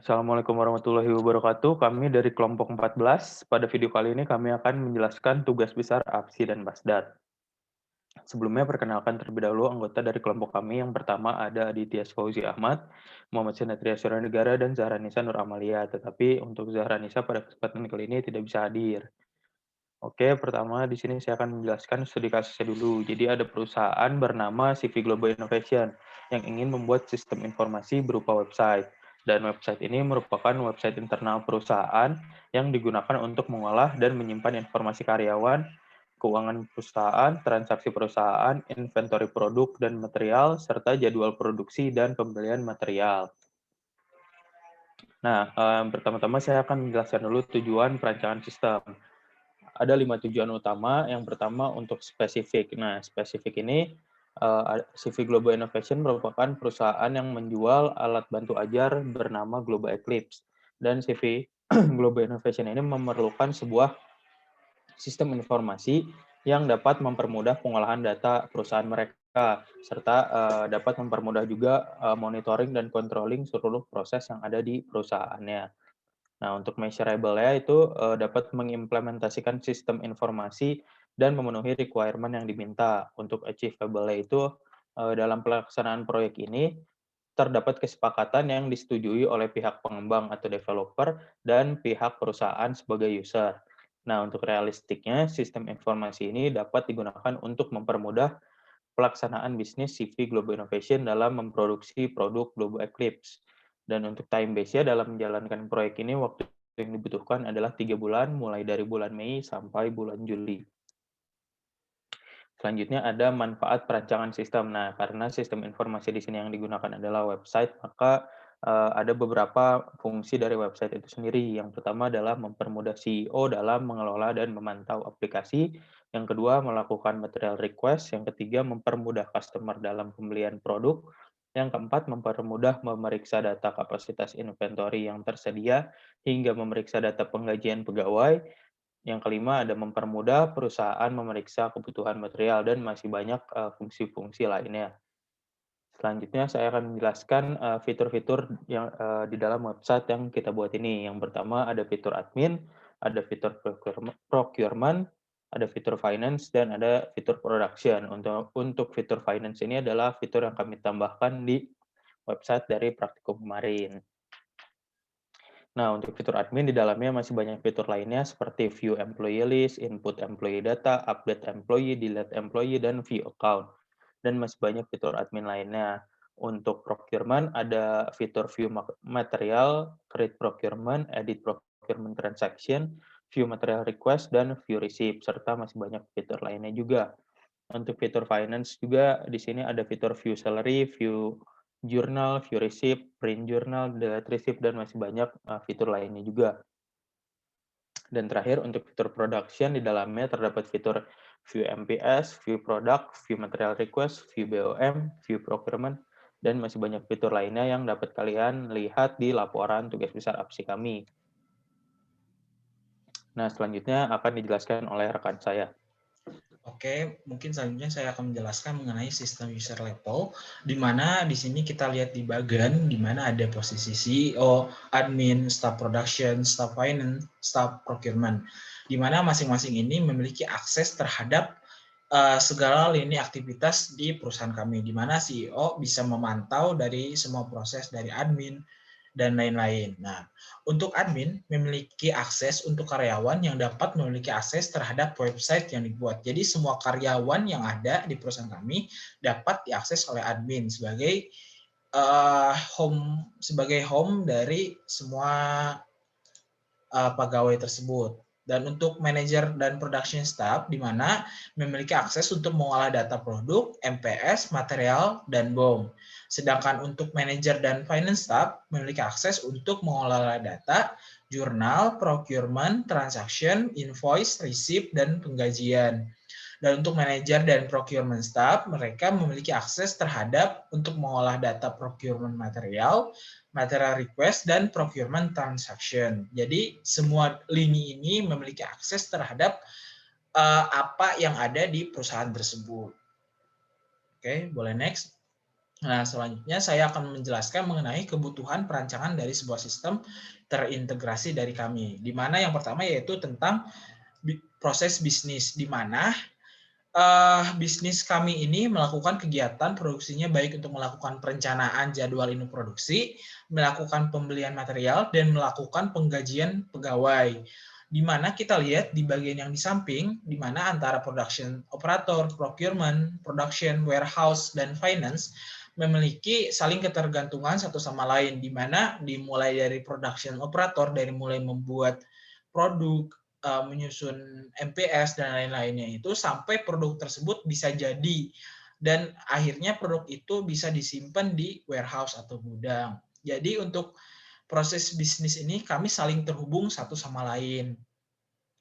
Assalamualaikum warahmatullahi wabarakatuh. Kami dari kelompok 14. Pada video kali ini kami akan menjelaskan tugas besar APSI dan Basdat. Sebelumnya perkenalkan terlebih dahulu anggota dari kelompok kami. Yang pertama ada Aditya Fauzi Ahmad, Muhammad Sinatria Suranegara, dan Zahranisa Nur Amalia. Tetapi untuk Zahranisa pada kesempatan kali ini tidak bisa hadir. Oke, pertama di sini saya akan menjelaskan studi kasusnya dulu. Jadi ada perusahaan bernama CV Global Innovation yang ingin membuat sistem informasi berupa website. Dan website ini merupakan website internal perusahaan yang digunakan untuk mengolah dan menyimpan informasi karyawan, keuangan perusahaan, transaksi perusahaan, inventory produk dan material, serta jadwal produksi dan pembelian material. Nah, pertama-tama saya akan menjelaskan dulu tujuan perancangan sistem. Ada 5 tujuan utama. Yang pertama untuk spesifik. Nah, spesifik ini CV Global Innovation merupakan perusahaan yang menjual alat bantu ajar bernama Global Eclipse. Dan CV Global Innovation ini memerlukan sebuah sistem informasi yang dapat mempermudah pengolahan data perusahaan mereka, serta dapat mempermudah juga monitoring dan controlling seluruh proses yang ada di perusahaannya. Nah, untuk measurable-nya itu dapat mengimplementasikan sistem informasi dan memenuhi requirement yang diminta. Untuk achievable-nya itu dalam pelaksanaan proyek ini terdapat kesepakatan yang disetujui oleh pihak pengembang atau developer dan pihak perusahaan sebagai user. Nah, untuk realistiknya, sistem informasi ini dapat digunakan untuk mempermudah pelaksanaan bisnis CV Global Innovation dalam memproduksi produk Global Eclipse. Dan untuk time base-nya dalam menjalankan proyek ini, waktu yang dibutuhkan adalah 3 bulan, mulai dari bulan Mei sampai bulan Juli. Selanjutnya ada manfaat perancangan sistem. Nah, karena sistem informasi di sini yang digunakan adalah website, maka ada beberapa fungsi dari website itu sendiri. Yang pertama adalah mempermudah CEO dalam mengelola dan memantau aplikasi. Yang kedua, melakukan material request. Yang ketiga, mempermudah customer dalam pembelian produk. Yang keempat, mempermudah memeriksa data kapasitas inventory yang tersedia hingga memeriksa data penggajian pegawai. Yang kelima ada mempermudah perusahaan memeriksa kebutuhan material dan masih banyak fungsi-fungsi lainnya. Selanjutnya saya akan menjelaskan fitur-fitur yang di dalam website yang kita buat ini. Yang pertama ada fitur admin, ada fitur procurement, ada fitur finance, dan ada fitur production. Untuk fitur finance ini adalah fitur yang kami tambahkan di website dari praktikum kemarin. Nah, untuk fitur admin di dalamnya masih banyak fitur lainnya seperti view employee list, input employee data, update employee, delete employee, dan view account. Dan masih banyak fitur admin lainnya. Untuk procurement ada fitur view material, create procurement, edit procurement transaction, view material request, dan view receipt, serta masih banyak fitur lainnya juga. Untuk fitur finance juga di sini ada fitur view salary, view journal, view receipt, print journal, delete receipt, dan masih banyak fitur lainnya juga. Dan terakhir untuk fitur production di dalamnya terdapat fitur view MPS, view product, view material request, view BOM, view procurement, dan masih banyak fitur lainnya yang dapat kalian lihat di laporan tugas besar APSI kami. Nah, selanjutnya akan dijelaskan oleh rekan saya. Oke, mungkin selanjutnya saya akan menjelaskan mengenai sistem user level, di mana di sini kita lihat di bagian di mana ada posisi CEO, admin, staff production, staff finance, staff procurement, di mana masing-masing ini memiliki akses terhadap segala lini aktivitas di perusahaan kami, di mana CEO bisa memantau dari semua proses dari admin, dan lain-lain. Nah, untuk admin memiliki akses untuk karyawan yang dapat memiliki akses terhadap website yang dibuat. Jadi semua karyawan yang ada di perusahaan kami dapat diakses oleh admin sebagai home dari semua pegawai tersebut. Dan untuk manajer dan production staff, di mana memiliki akses untuk mengolah data produk, MPS, material, dan BOM. Sedangkan untuk manajer dan finance staff, memiliki akses untuk mengolah data, jurnal, procurement, transaction, invoice, receipt, dan penggajian. Dan untuk manajer dan procurement staff, mereka memiliki akses terhadap untuk mengolah data procurement material, material request, dan procurement transaction. Jadi semua lini ini memiliki akses terhadap apa yang ada di perusahaan tersebut. Oke, boleh next. Nah, selanjutnya saya akan menjelaskan mengenai kebutuhan perancangan dari sebuah sistem terintegrasi dari kami. Di mana yang pertama yaitu tentang proses bisnis, di mana bisnis kami ini melakukan kegiatan produksinya baik untuk melakukan perencanaan jadwal induk produksi, melakukan pembelian material, dan melakukan penggajian pegawai. Di mana kita lihat di bagian yang di samping, di mana antara production operator, procurement, production, warehouse, dan finance memiliki saling ketergantungan satu sama lain, di mana dimulai dari production operator, dari mulai membuat produk, menyusun MPS dan lain-lainnya itu sampai produk tersebut bisa jadi dan akhirnya produk itu bisa disimpan di warehouse atau gudang. Jadi untuk proses bisnis ini kami saling terhubung satu sama lain.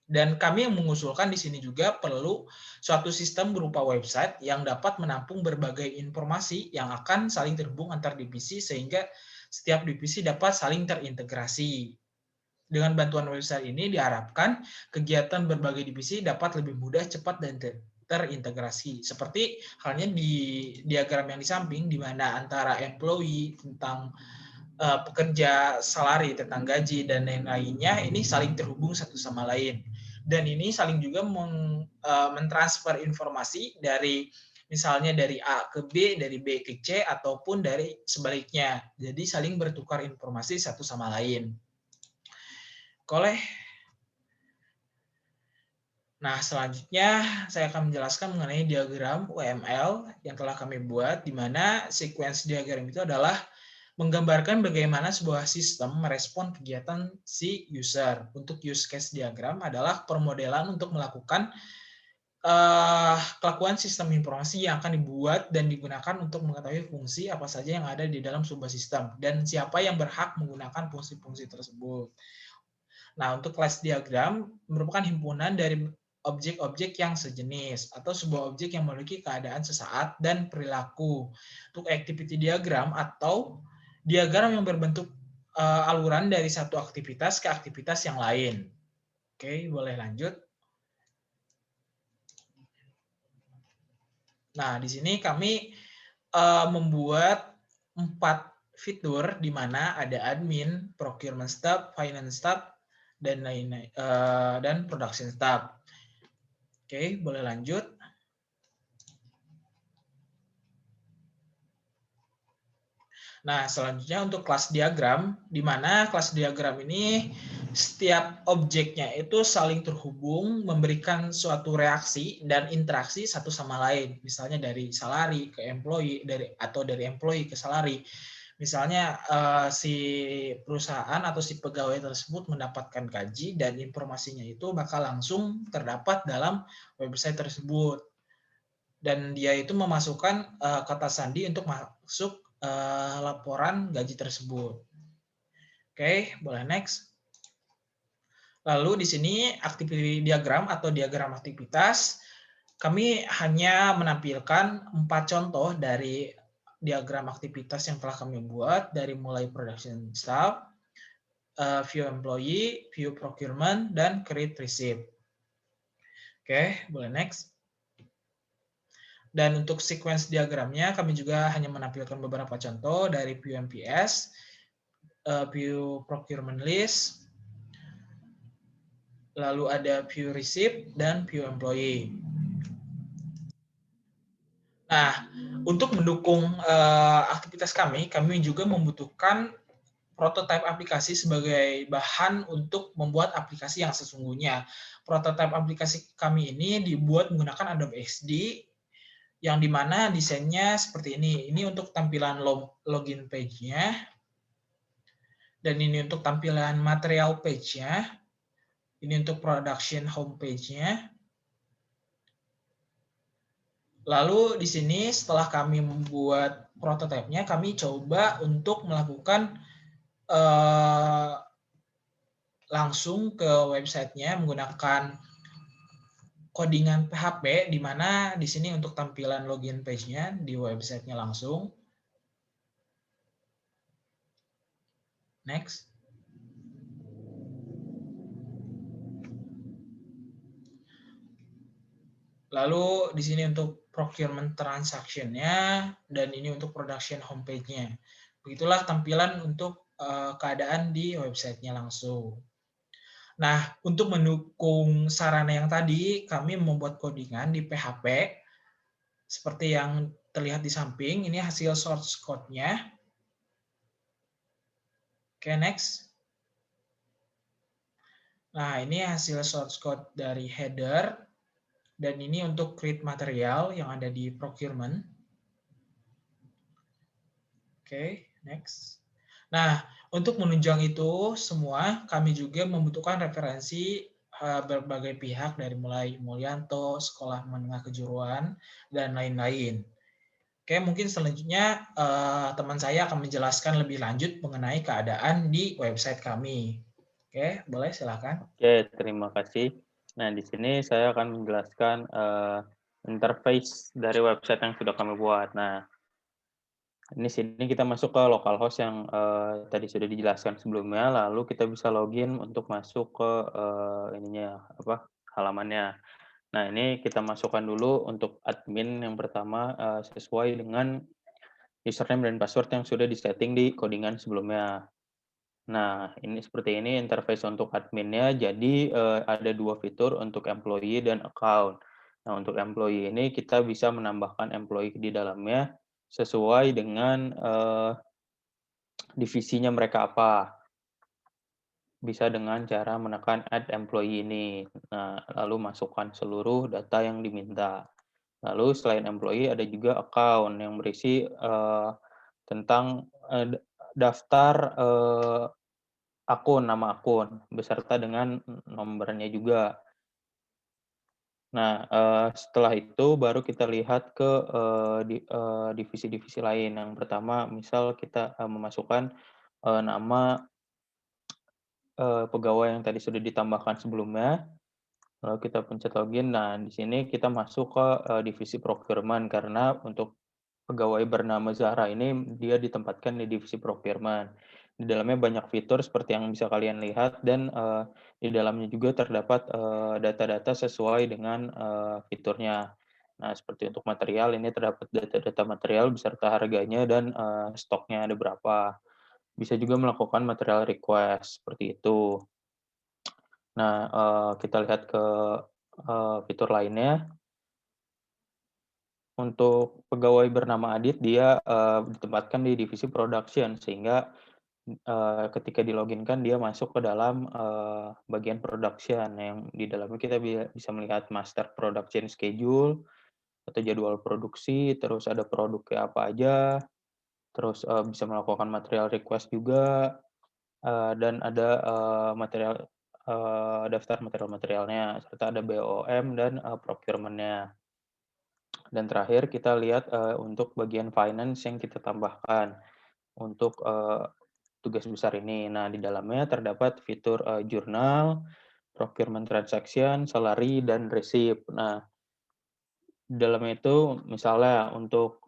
Dan kami yang mengusulkan di sini juga perlu suatu sistem berupa website yang dapat menampung berbagai informasi yang akan saling terhubung antar divisi sehingga setiap divisi dapat saling terintegrasi. Dengan bantuan website ini diharapkan kegiatan berbagai divisi dapat lebih mudah, cepat, dan terintegrasi. Seperti halnya di diagram yang di samping, di mana antara employee tentang pekerja, salary, tentang gaji, dan lain-lainnya, ini saling terhubung satu sama lain. Dan ini saling juga mentransfer informasi dari misalnya dari A ke B, dari B ke C, ataupun dari sebaliknya. Jadi saling bertukar informasi satu sama lain. Nah, selanjutnya saya akan menjelaskan mengenai diagram UML yang telah kami buat, di mana sequence diagram itu adalah menggambarkan bagaimana sebuah sistem merespon kegiatan si user. Untuk use case diagram adalah permodelan untuk melakukan kelakuan sistem informasi yang akan dibuat dan digunakan untuk mengetahui fungsi apa saja yang ada di dalam sebuah sistem dan siapa yang berhak menggunakan fungsi-fungsi tersebut. Nah, untuk class diagram merupakan himpunan dari objek-objek yang sejenis atau sebuah objek yang memiliki keadaan sesaat dan perilaku. Untuk activity diagram atau diagram yang berbentuk aluran dari satu aktivitas ke aktivitas yang lain. Oke, boleh lanjut. Nah, di sini kami membuat 4 fitur di mana ada admin, procurement staff, finance staff, dan lain-lain dan production staff. Oke, boleh lanjut. Nah, selanjutnya untuk kelas diagram, di mana kelas diagram ini setiap objeknya itu saling terhubung, memberikan suatu reaksi dan interaksi satu sama lain. Misalnya dari salary ke employee, atau dari employee ke salary. Misalnya si perusahaan atau si pegawai tersebut mendapatkan gaji dan informasinya itu bakal langsung terdapat dalam website tersebut. Dan dia itu memasukkan kata sandi untuk masuk laporan gaji tersebut. Oke, boleh next. Lalu di sini activity diagram atau diagram aktivitas, kami hanya menampilkan 4 contoh dari diagram aktivitas yang telah kami buat dari mulai production staff, view employee, view procurement, dan create receipt. Oke, boleh next. Dan untuk sequence diagramnya kami juga hanya menampilkan beberapa contoh dari view MPS, view procurement list, lalu ada view receipt, dan view employee. Nah, untuk mendukung aktivitas kami juga membutuhkan prototipe aplikasi sebagai bahan untuk membuat aplikasi yang sesungguhnya. Prototipe aplikasi kami ini dibuat menggunakan Adobe XD, yang dimana desainnya seperti ini. Ini untuk tampilan login page-nya, dan ini untuk tampilan material page-nya, ini untuk production homepage-nya. Lalu di sini setelah kami membuat prototipenya, kami coba untuk melakukan langsung ke websitenya menggunakan codingan PHP, di mana di sini untuk tampilan login page-nya di websitenya langsung. Next. Lalu di sini untuk procurement transaction-nya, dan ini untuk production homepage-nya. Begitulah tampilan untuk keadaan di website-nya langsung. Nah, untuk mendukung sarana yang tadi, kami membuat codingan di PHP, seperti yang terlihat di samping. Ini hasil source code-nya. Oke, next. Nah, ini hasil source code dari header, dan ini untuk create material yang ada di procurement. Oke, next. Nah, untuk menunjang itu semua, kami juga membutuhkan referensi berbagai pihak dari mulai Mulyanto, Sekolah Menengah Kejuruan, dan lain-lain. Oke, mungkin selanjutnya teman saya akan menjelaskan lebih lanjut mengenai keadaan di website kami. Oke, boleh silakan. Oke, terima kasih. Nah, di sini saya akan menjelaskan interface dari website yang sudah kami buat. Nah, sini kita masuk ke localhost yang tadi sudah dijelaskan sebelumnya, lalu kita bisa login untuk masuk ke halamannya. Nah, ini kita masukkan dulu untuk admin yang pertama sesuai dengan username dan password yang sudah disetting di codingan sebelumnya. Nah, ini seperti ini interface untuk adminnya. Jadi, ada 2 fitur untuk employee dan account. Nah, untuk employee ini kita bisa menambahkan employee di dalamnya sesuai dengan, divisinya mereka apa. Bisa dengan cara menekan add employee ini. Nah, lalu masukkan seluruh data yang diminta. Lalu selain employee ada juga account yang berisi, tentang, daftar, akun, nama akun, beserta dengan nomornya juga. Nah, setelah itu baru kita lihat ke, divisi-divisi lain. Yang pertama misal kita, memasukkan, nama, pegawai yang tadi sudah ditambahkan sebelumnya, lalu kita pencet login. Nah, di sini kita masuk ke, divisi procurement karena untuk pegawai bernama Zahra ini dia ditempatkan di divisi procurement. Di dalamnya banyak fitur seperti yang bisa kalian lihat dan, di dalamnya juga terdapat, data-data sesuai dengan, fiturnya. Nah, seperti untuk material ini terdapat data-data material beserta harganya dan, stoknya ada berapa. Bisa juga melakukan material request, seperti itu. Nah, kita lihat ke, fitur lainnya. Untuk pegawai bernama Adit, dia, ditempatkan di divisi production sehingga, ketika di-login-kan dia masuk ke dalam, bagian production yang di dalamnya kita bisa melihat master production schedule atau jadwal produksi, terus ada produknya apa aja, terus, bisa melakukan material request juga, dan ada, daftar material-materialnya, serta ada BOM dan, procurement-nya. Dan terakhir kita lihat, untuk bagian finance yang kita tambahkan untuk, tugas besar ini. Nah, di dalamnya terdapat fitur, jurnal, procurement transaction, salary, dan receipt. Nah, di dalamnya itu misalnya untuk,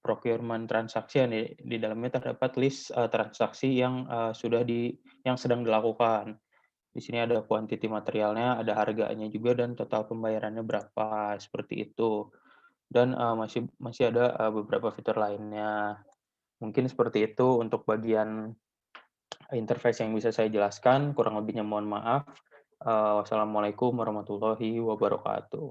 procurement transaction di dalamnya terdapat list, transaksi yang, yang sedang dilakukan. Di sini ada quantity materialnya, ada harganya juga, dan total pembayarannya berapa, seperti itu. Dan, masih masih ada, beberapa fitur lainnya. Mungkin seperti itu untuk bagian interface yang bisa saya jelaskan, kurang lebihnya mohon maaf. Wassalamualaikum warahmatullahi wabarakatuh.